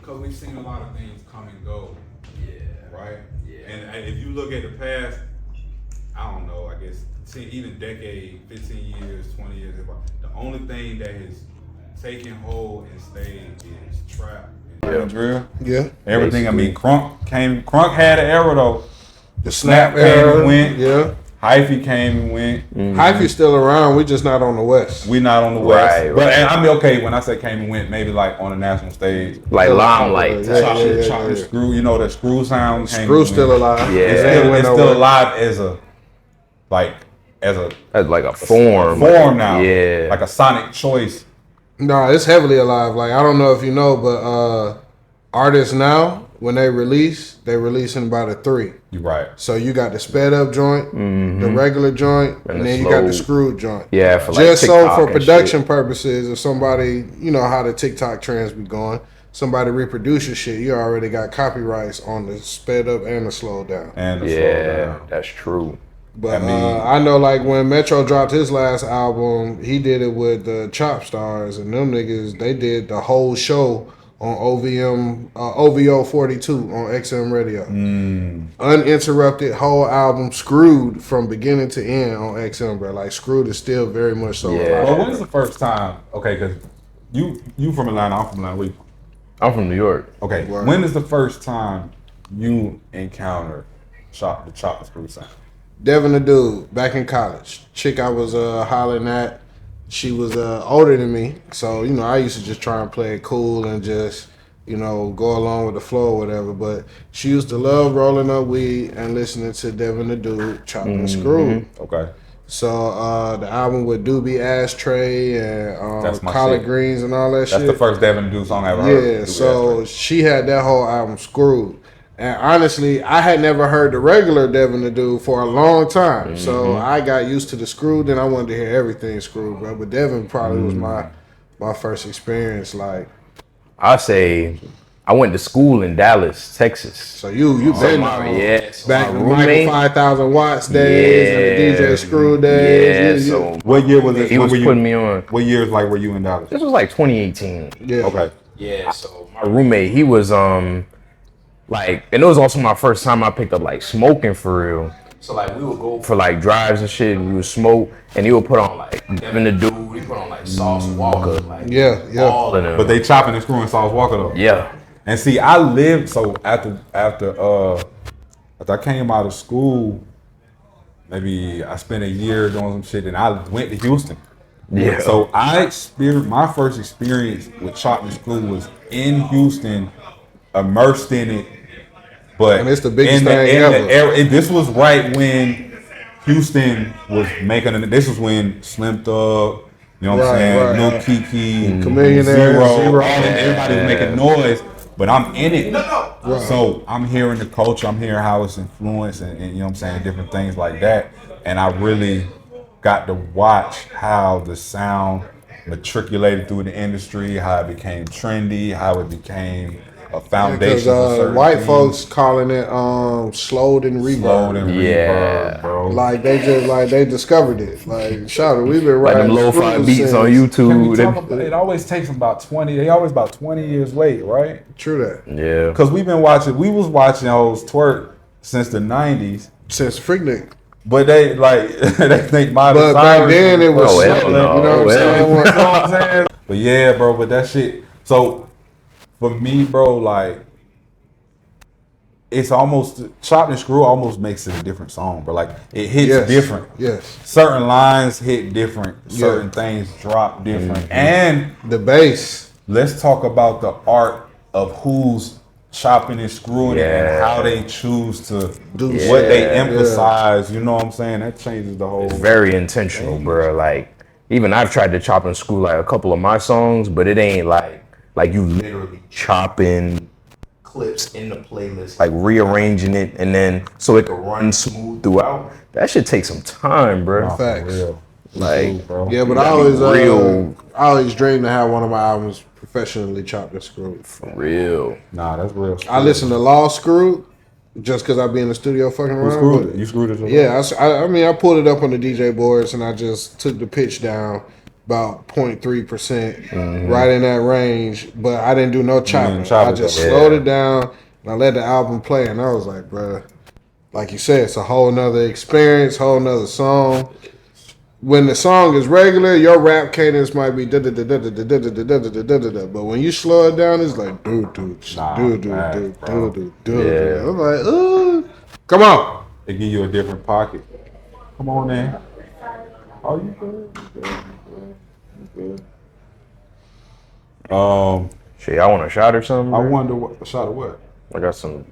because we've seen a lot of things come and go. Yeah. Right? Yeah. And if you look at the past, I don't know, I guess, even decade, 15 years, 20 years, the only thing that has taken hold and stayed is trap. Yeah. Drill. Yeah. Everything, Basically. I mean, Crunk had an era though. The snap came era. and went. Yeah. Hyphy came and went. Mm-hmm. Hyphy's still around. We just not on the West. We not on the West. Right, But I mean, okay, when I say came and went, maybe like on a national stage. Like Limelight. Chop and Screw, you know, that Screw sound came. Screw's still alive. Yeah. It's still alive as a like a form. Form now. Yeah. Like a sonic choice. No, it's heavily alive. Like, I don't know if you know, but artists now, when they releasing about a 3. You're right. So you got the sped up joint, the regular joint, and then you got the screwed joint. Yeah, for like just TikTok so for and production shit. purposes, if somebody, you know how the TikTok trends be going, somebody reproduce your shit, you already got copyrights on the sped up and the slowed down. And the slow down. That's true. But I know, like, when Metro dropped his last album, he did it with the Chop Stars, and them niggas, they did the whole show on OVO 42 on XM Radio. Uninterrupted, whole album, Screwed from beginning to end on XM, bro. Like, Screwed is still very much so alive. Well, when is the first time? Okay, because you from Atlanta, I'm from Atlanta. I'm from New York. Okay, Wow. when is the first time you encountered the Chop and Screw sound? Devin the Dude, back in college. Chick I was hollering at, she was older than me. So, you know, I used to just try and play it cool and just, you know, go along with the flow or whatever. But she used to love rolling up weed and listening to Devin the Dude, Chop and Screw. Okay. So, the album with Doobie Ashtray and Collard shit. Greens and all that shit. That's the first Devin Dude song I ever heard. Yeah, so she had that whole album Screwed. And honestly, I had never heard the regular Devin the Dude for a long time. So I got used to the Screwed, and I wanted to hear everything Screwed, bro. But Devin probably was my first experience. Like, I say I went to school in Dallas, Texas. so you been back in the Michael 5,000 watts days and the DJ Screw days. So what year was it? he was putting me on. What years like were you in Dallas? This was like 2018. Yeah. Okay. Yeah, so my roommate, he was like, and it was also my first time I picked up like smoking for real. So like we would go for like drives and shit, and we would smoke, and he would put on like Devin the Dude, he put on like Sauce Walker, like Yeah. all of them. But they chopping and screwing Sauce Walker though. Yeah. And see, I lived so after I came out of school, maybe I spent a year doing some shit, and I went to Houston. Yeah. So my first experience with Chop and Screw was in Houston, immersed in it. But And it's the biggest thing ever. This was right when Houston was making it. This was when Slim Thug, you know what I'm saying, Lil Kiki, Chameleon, Zero, Zero. everybody was making noise. But I'm in it. So I'm hearing the culture, I'm hearing how it's influenced and you know what I'm saying, different things like that. And I really got to watch how the sound matriculated through the industry, how it became trendy, how it became a foundation. Because white folks calling it slowed and reverb. Slowed and reverb, bro. Like they discovered it. Like, shout out, we've been Like writing them lo-fi Screws beats on since- Can we YouTube. talk about, it always takes about 20. They always about 20 years late, right? True that. Yeah. Because we was watching hoes twerk since the 90s. Since Freaknik. But they they think Miley But back Cyrus then it was Oh, hell something, no. you know what I'm saying? You know what I'm saying? But yeah, bro, but that shit. So for me, bro, like it's almost Chop and Screw almost makes it a different song, bro. Like it hits Yes. different. Yes. Certain lines hit different. Certain things drop different. And The bass. let's talk about the art of who's chopping and screwing it and how they choose to Do what they shit. emphasize. You know what I'm saying? That changes the whole. It's very intentional, bro. Like, even I've tried to chop and screw like a couple of my songs, but it ain't like you literally chopping clips in the playlist, like rearranging it, and then so it can run smooth throughout. That should take some time, bro. For Facts. real. Like, Bro. Yeah, but You I gotta be always I always dreamed to have one of my albums professionally chopped and screwed. for real. Nah, that's real. I listen to Law Screwed just because I be in the studio fucking around. screwed but- it. You screwed it. Yeah, I mean, I pulled it up on the DJ boards and I just took the pitch down about 0.3%, right in that range. But I didn't do no chopping. chop I it just though. slowed it down and I let the album play. And I was like, bro, like you said, it's a whole nother experience, whole nother song. When the song is regular, your rap cadence might be da da da da da da da da da da da da da. But when you slow it down, it's like do do do do do do do do. I'm like, ooh, come on. They give you a different pocket. Come on, man. Oh, you good? You good? Shit, I want a shot or something. I bro? wonder what a shot of what. I got some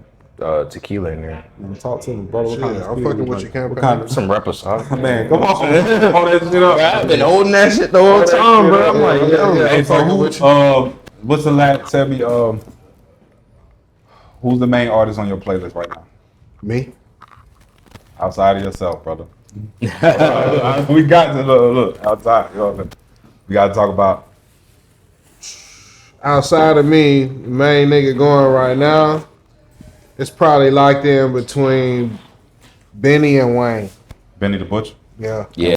tequila in there. Talk to them, brother. Shit, I'm fucking with you, campaign. What kind of Some reposado. man? Come on, hold that shit up. I've been holding that shit the whole time, bro. I'm like, yo. Hey, so who? What's the last? Tell me. Who's the main artist on your playlist right now? Me? Outside of yourself, brother. We got to look outside. You know, we got to talk about. Outside of me, the main nigga going right now, it's probably locked in between Benny and Wayne. Benny the Butcher. Yeah. Yeah.